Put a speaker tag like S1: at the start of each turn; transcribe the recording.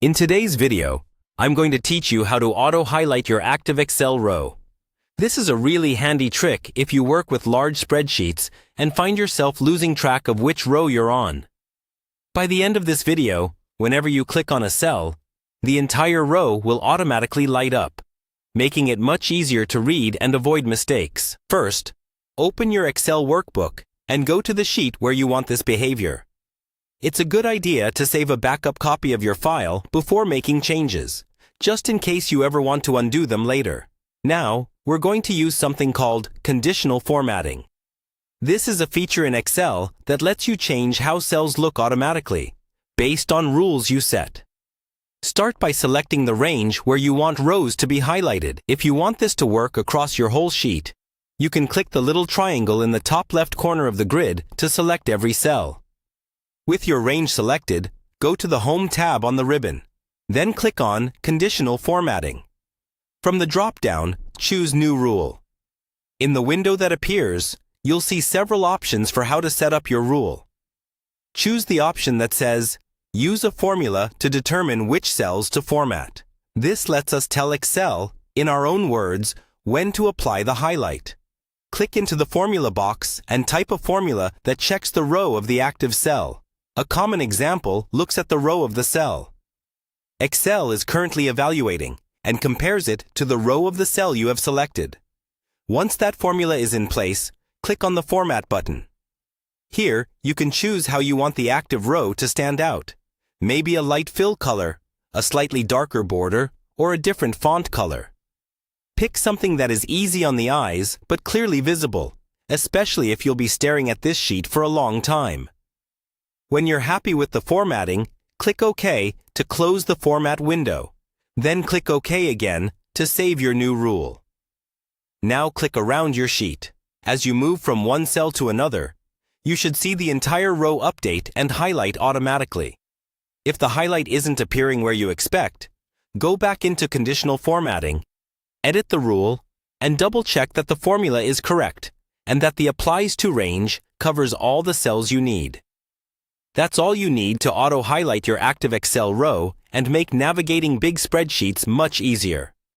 S1: In today's video, I'm going to teach you how to auto-highlight your active Excel row. This is a really handy trick if you work with large spreadsheets and find yourself losing track of which row you're on. By the end of this video, whenever you click on a cell, the entire row will automatically light up, making it much easier to read and avoid mistakes. First, open your Excel workbook and go to the sheet where you want this behavior. It's a good idea to save a backup copy of your file before making changes, just in case you ever want to undo them later. Now, we're going to use something called conditional formatting. This is a feature in Excel that lets you change how cells look automatically, based on rules you set. Start by selecting the range where you want rows to be highlighted. If you want this to work across your whole sheet, you can click the little triangle in the top left corner of the grid to select every cell. With your range selected, go to the Home tab on the ribbon. Then click on Conditional Formatting. From the drop-down, choose New Rule. In the window that appears, you'll see several options for how to set up your rule. Choose the option that says, Use a formula to determine which cells to format. This lets us tell Excel, in our own words, when to apply the highlight. Click into the formula box and type a formula that checks the row of the active cell. A common example looks at the row of the cell. Excel is currently evaluating and compares it to the row of the cell you have selected. Once that formula is in place, click on the Format button. Here, you can choose how you want the active row to stand out. Maybe a light fill color, a slightly darker border, or a different font color. Pick something that is easy on the eyes but clearly visible, especially if you'll be staring at this sheet for a long time. When you're happy with the formatting, click OK to close the format window. Then click OK again to save your new rule. Now click around your sheet. As you move from one cell to another, you should see the entire row update and highlight automatically. If the highlight isn't appearing where you expect, go back into Conditional Formatting, edit the rule, and double-check that the formula is correct and that the Applies to range covers all the cells you need. That's all you need to auto-highlight your active Excel row and make navigating big spreadsheets much easier.